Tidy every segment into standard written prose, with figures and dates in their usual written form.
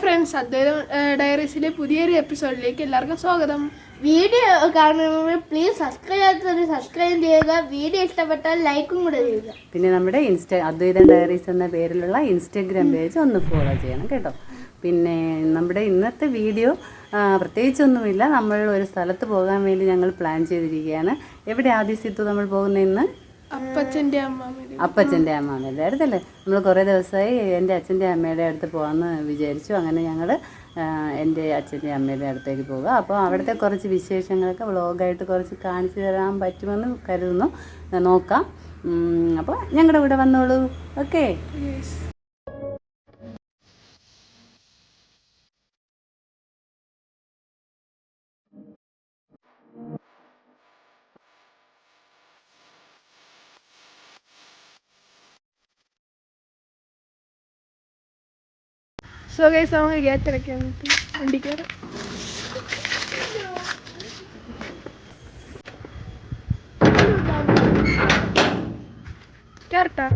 Friends, അദ്വൈതം ഡയറീസിലെ പുതിയൊരു എപ്പിസോഡിലേക്ക് എല്ലാവർക്കും സ്വാഗതം. വീഡിയോ കാണുമ്പോൾ പ്ലീസ് സബ്സ്ക്രൈബ് ചെയ്യുക. വീഡിയോ ഇഷ്ടപ്പെട്ടാൽ ലൈക്കും കൂടെ ചെയ്യുക. പിന്നെ നമ്മുടെ അദ്വൈതം ഡയറീസ് എന്ന പേരിലുള്ള ഇൻസ്റ്റഗ്രാം പേജ് ഒന്ന് ഫോളോ ചെയ്യണം കേട്ടോ. പിന്നെ നമ്മുടെ ഇന്നത്തെ വീഡിയോ പ്രത്യേകിച്ചൊന്നുമില്ല. നമ്മൾ ഒരു സ്ഥലത്ത് പോകാൻ വേണ്ടി ഞങ്ങൾ പ്ലാൻ ചെയ്തിരിക്കുകയാണ്. എവിടെ ആദ്യ സിത്തു നമ്മൾ പോകുന്ന ഇന്ന്? അപ്പച്ചൻ്റെ അമ്മാമ്മയുടെ അടുത്തല്ലേ. നമ്മൾ കുറേ ദിവസമായി എൻ്റെ അച്ഛൻ്റെ അമ്മയുടെ അടുത്ത് പോകാമെന്ന് വിചാരിച്ചു. അങ്ങനെ ഞങ്ങൾ എൻ്റെ അച്ഛൻ്റെ അമ്മയുടെ അടുത്തേക്ക് പോകുക. അപ്പോൾ അവിടുത്തെ കുറച്ച് വിശേഷങ്ങളൊക്കെ വ്ളോഗായിട്ട് കുറച്ച് കാണിച്ചു തരാൻ പറ്റുമെന്ന് കരുതുന്നു. നോക്കാം. അപ്പോൾ ഞങ്ങളുടെ കൂടെ വന്നോളൂ. ഓക്കെ. സോ ഗൈസ്, നമുക്ക് ഗേറ്റ് അടയ്ക്കാൻ വണ്ടി കയറാം. കേറട്ടാ?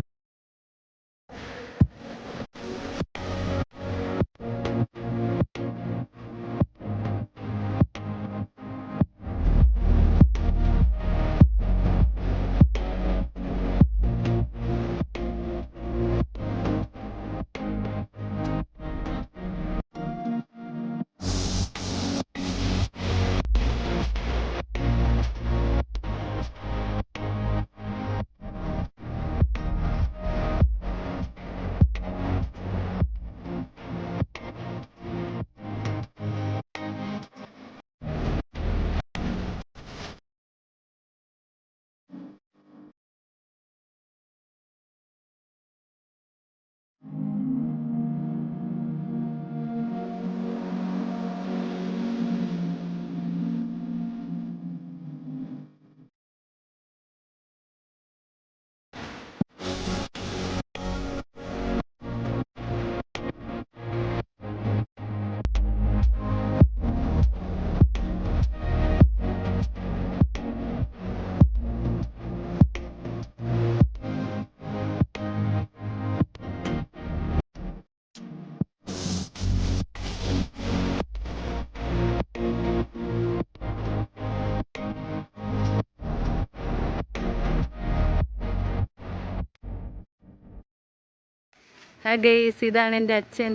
ഗൈസ്, ഇതാണ് എൻ്റെ അച്ഛൻ.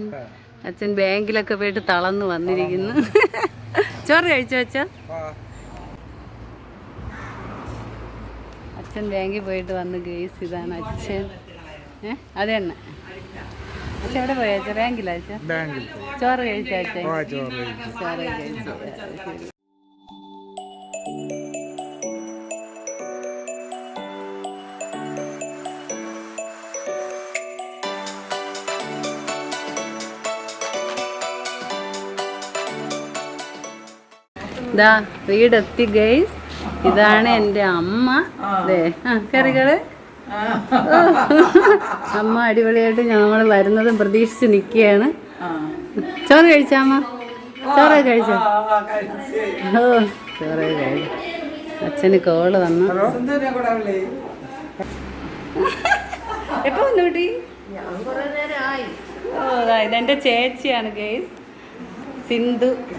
അച്ഛൻ ബാങ്കിലൊക്കെ പോയിട്ട് തളർന്നു വന്നിരിക്കുന്നു. ചോറ് കഴിച്ചോ അച്ഛൻ? അച്ഛൻ ബാങ്കിൽ പോയിട്ട് വന്നു ഗൈസ്. ഇതാണ് അച്ഛൻ. അത് തന്നെ. അച്ഛൻ എവിടെ പോയ അച്ഛൻ? ബാങ്കിലാ അച്ഛൻ? ചോറ് കഴിച്ചോ അച്ഛൻ? ചോറ് കഴിച്ചു. ശരി. ഇതാ വീടെത്തി ഗൈസ്. ഇതാണ് എൻ്റെ അമ്മ. അതെ, കറികള് അമ്മ അടിപൊളിയായിട്ട് നമ്മൾ വരുന്നതും പ്രതീക്ഷിച്ച് നിൽക്കുകയാണ്. ചോറ് കഴിച്ചാ അമ്മ? ചോറ് കഴിച്ചോ? ഓ, ചോറ് കഴിച്ചു. അച്ഛന് കോള് വന്നു. എപ്പോ വന്നു കുട്ടി? ഓ, ഇതെൻ്റെ ചേച്ചിയാണ് ഗൈസ്.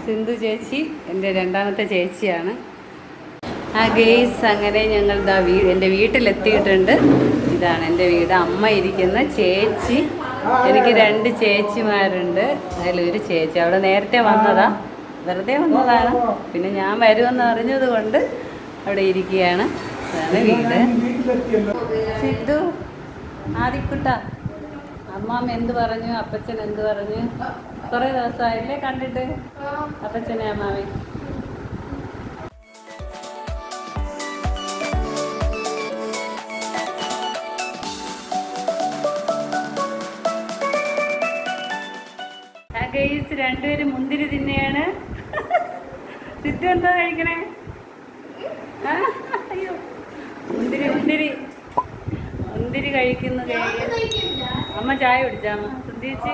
സിന്ധു ചേച്ചി എൻ്റെ രണ്ടാമത്തെ ചേച്ചിയാണ്. ഗെയ്സ്, അങ്ങനെ ഞങ്ങൾ എൻ്റെ വീട്ടിലെത്തിയിട്ടുണ്ട്. ഇതാണ് എൻ്റെ വീട്. അമ്മ ഇരിക്കുന്ന ചേച്ചി. എനിക്ക് 2 ചേച്ചിമാരുണ്ട്. അതിലൊരു ചേച്ചി അവിടെ നേരത്തെ വന്നതാ, വെറുതെ വന്നതാണ്. പിന്നെ ഞാൻ വരുമെന്ന് അറിഞ്ഞത് കൊണ്ട് അവിടെ ഇരിക്കുകയാണ്. അതാണ് വീട്. സിദ്ധു, ആദിക്കുട്ട, അമ്മാമ്മ എന്ത് പറഞ്ഞു? അപ്പച്ചൻ എന്ത് പറഞ്ഞു? കുറേ ദിവസമായില്ലേ കണ്ടിട്ട് അപ്പച്ചനെ അമ്മാവി? ഗൈസ്, 2 പേരും മുന്തിരി തിന്നെയാണ്. സിദ്ധു എന്താ കഴിക്കണേ? അയ്യോ, മുന്തിരി കഴിക്കുന്നു. അമ്മ ചായ കുടിച്ചാമ്മ ശ്രദ്ധിച്ച്.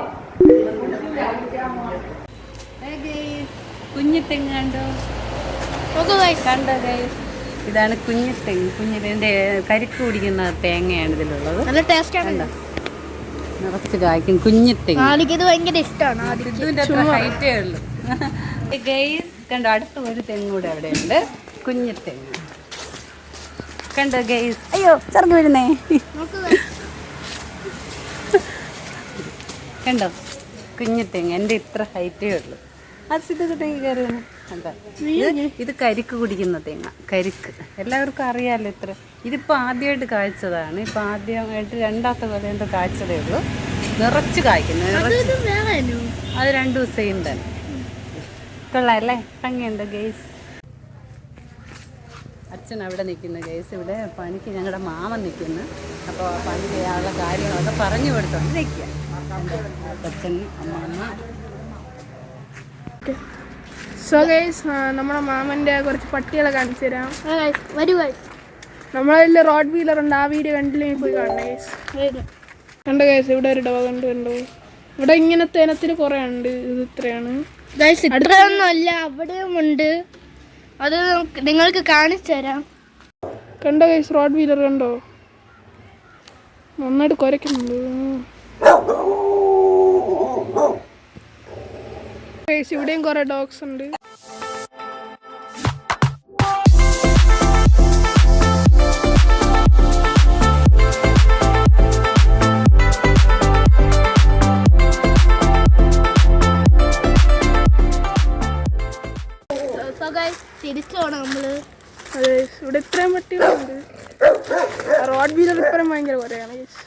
കുഞ്ഞിത്തെങ്ങ് കണ്ടോ? കണ്ടോ ഗൈസ്? ഇതാണ് കുഞ്ഞിത്തെങ്ങ്. കുഞ്ഞിൻ്റെ കരിക്ക് കുടിക്കുന്ന തേങ്ങയാണ് ഇതിലുള്ളത്. നല്ല ടേസ്റ്റ് ആണ്. നിറച്ച് കായ്ക്കും. കുഞ്ഞിത്തെങ്ങ്. ആദിക്കത് ഭയങ്കര ഇഷ്ടമാണ്. സിദ്ധുവിൻ്റെ അത്ര ഹൈറ്റേ ഉള്ളൂ. ഗൈസ് കണ്ടോ, അടുത്ത ഒരു തെങ്ങ് കൂടെ അവിടെ ഉണ്ട്. കുഞ്ഞിത്തെങ്ങ് കണ്ടോ ഗൈസ്. അയ്യോ ചെറുങ്ങ് വരുന്നേ. കണ്ടോ കുഞ്ഞിത്തെങ്ങ്. എൻ്റെ ഇത്ര ഹൈറ്റേ ഉള്ളൂ. അത് സിദ്ധു തെങ്ങ് കയറി വന്നു. കണ്ടോ, ഇത് കരിക്ക് കുടിക്കുന്ന തേങ്ങ. കരിക്ക് എല്ലാവർക്കും അറിയാമല്ലോ. ഇത്ര ഇതിപ്പോൾ ആദ്യമായിട്ട് കായ്ച്ചതാണ്. ഇപ്പം ആദ്യമായിട്ട് രണ്ടാമത്തെ പോലെ എന്തോ കായ്ച്ചതേ ഉള്ളൂ. നിറച്ച് കായ്ക്കുന്നു. അത് 2 ദിവസം തന്നെ. കൊള്ളാമല്ലേ, ഭംഗിയുണ്ട് ഗൈസ്. അച്ഛൻ അവിടെ നിൽക്കുന്നു ഗൈസ്. ഇവിടെ പണിക്ക് ഞങ്ങളുടെ മാമൻ നിൽക്കുന്നു. അപ്പോൾ പണി ചെയ്യാനുള്ള കാര്യങ്ങളൊക്കെ പറഞ്ഞു കൊടുത്തോണ്ട് നിൽക്കുക. അച്ഛൻ അമ്മ. സോ ഗൈസ്, നമ്മുടെ മാമൻ്റെ കുറച്ച് പട്ടികളെ കാണിച്ചു തരാം. വരൂ ഗൈസ്. നമ്മളതിൽ റോഡ് വീലർ ഉണ്ട്. ആ വീഡിയോ കണ്ടില്ലെങ്കിൽ പോയി കാണണം ഗൈസ്. കണ്ടോ ഗൈസ്, ഇവിടെ ഒരു ഡോഗ് ഉണ്ട്. കണ്ടോ, ഇവിടെ ഇങ്ങനത്തെ ഇനത്തിൽ കുറേ ഉണ്ട്. ഇത് ഇത്രയാണ് ഗൈസ്. ഇത്രയൊന്നുമല്ല, അവിടെയും ഉണ്ട്. അത് നിങ്ങൾക്ക് കാണിച്ചു തരാം. കണ്ടോ ഗൈസ്, റോഡ് വീലർ കണ്ടോ, നന്നായിട്ട് കുരയ്ക്കുന്നുണ്ട് ഗൈസ്. ഇവിടെയും കുറേ ഡോഗ്സ് ഉണ്ട്. തിരിച്ചു പോകണം നമ്മള്. അതെ, ഇവിടെ ഇത്രയും പട്ടികളുണ്ട്. റോഡ് വീലർ ഇപ്പഴും ഭയങ്കര കുറയാണ് ഗൈസ്.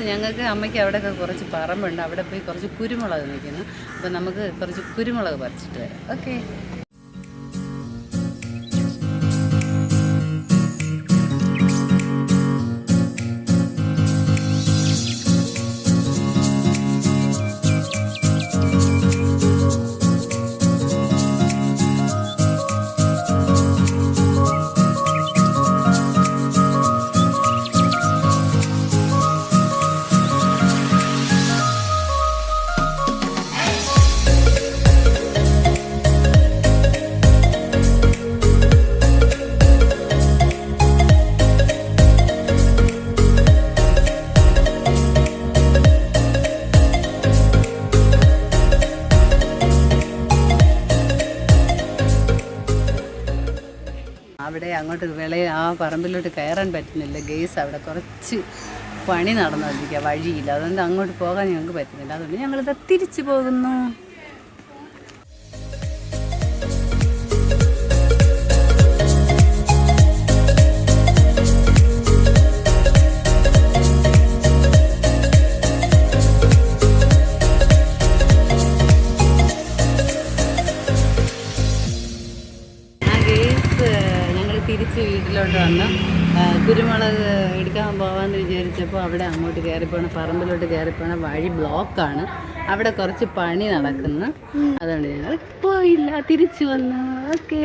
ഞങ്ങൾക്ക് അമ്മയ്ക്ക് അവിടെയൊക്കെ കുറച്ച് പറമ്പുണ്ട്. അവിടെ പോയി കുറച്ച് കുരുമുളക് നിൽക്കുന്നു. അപ്പോൾ നമുക്ക് കുറച്ച് കുരുമുളക് പറിച്ചിട്ട് വരാം. ഓക്കെ. അവിടെ അങ്ങോട്ട് ആ പറമ്പിലോട്ട് കയറാൻ പറ്റുന്നില്ല ഗെയ്സ്. അവിടെ കുറച്ച് പണി നടന്നുകൊണ്ടിരിക്കുക, വഴിയില്ല. അതുകൊണ്ട് അങ്ങോട്ട് പോകാൻ ഞങ്ങൾക്ക് പറ്റുന്നില്ല. അതുകൊണ്ട് ഞങ്ങളിത് തിരിച്ചു പോകുന്നു. തിരിച്ച് വീട്ടിലോട്ട് വന്ന് കുരുമുളക് എടുക്കാൻ പോകാമെന്ന് വിചാരിച്ചപ്പോൾ അവിടെ അങ്ങോട്ട് കയറിപ്പോണ പറമ്പിലോട്ട് കയറിപ്പോണ വഴി ബ്ലോക്കാണ്. അവിടെ കുറച്ച് പണി നടക്കുന്നു. അതുകൊണ്ട് ഞങ്ങൾ പോയില്ല, തിരിച്ചു വന്നു. ഓക്കേ.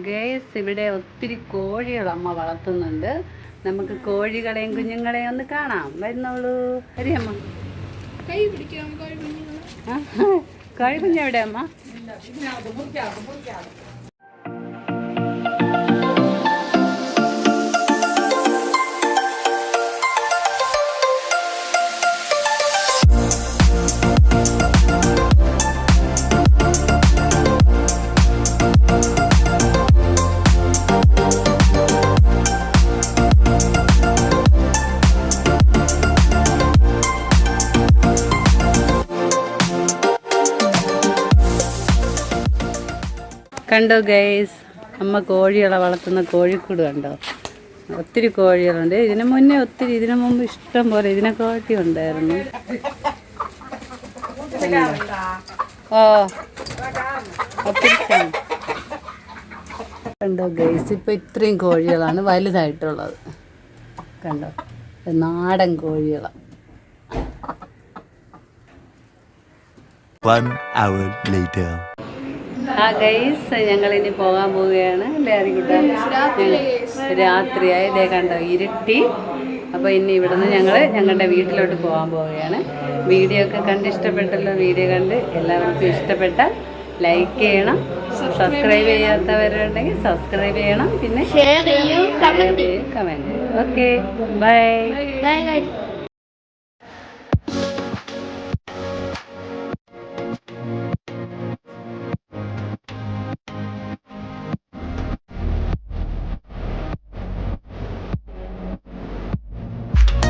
ഗേസ്, ഇവിടെ ഒത്തിരി കോഴികൾ അമ്മ വളർത്തുന്നുണ്ട്. നമുക്ക് കോഴികളെയും കുഞ്ഞുങ്ങളെയും ഒന്ന് കാണാം. വരുന്നോളൂ. അറിയമ്മ, കൈ പിടിക്കാം. കോഴി കുഞ്ഞെവിടെ അമ്മ? കണ്ടോ ഗൈസ്, അമ്മ കോഴികളെ വളർത്തുന്ന കോഴിക്കൂട് കണ്ടോ? ഒത്തിരി കോഴികളുണ്ട്. ഇതിനു മുന്നേ ഒത്തിരി, ഇതിനു മുമ്പ് ഇഷ്ടം പോലെ ഇതിനെക്കാട്ടി ഉണ്ടായിരുന്നു. ഓ ഒത്തിരി കണ്ടോ ഗൈസ്, ഇപ്പം ഇത്രയും കോഴികളാണ് വലുതായിട്ടുള്ളത്. കണ്ടോ, നാടൻ കോഴികളാണ്. 1 hour later. ആ ഗൈസ്, ഞങ്ങളിനി പോകാൻ പോവുകയാണ്. അല്ലേ അറിയില്ല, രാത്രിയായി. ഇതേ കണ്ടോ ഇരുട്ടി. അപ്പോൾ ഇനി ഇവിടുന്ന് ഞങ്ങൾ ഞങ്ങളുടെ വീട്ടിലോട്ട് പോകാൻ പോവുകയാണ്. വീഡിയോ ഒക്കെ കണ്ട് ഇഷ്ടപ്പെട്ടല്ലോ. വീഡിയോ കണ്ട് എല്ലാവർക്കും ഇഷ്ടപ്പെട്ടാൽ ലൈക്ക് ചെയ്യണം. സബ്സ്ക്രൈബ് ചെയ്യാത്തവരുണ്ടെങ്കിൽ സബ്സ്ക്രൈബ് ചെയ്യണം. പിന്നെ ഷെയർ ചെയ്യൂ, comment comment. Okay, bye. Bye guys.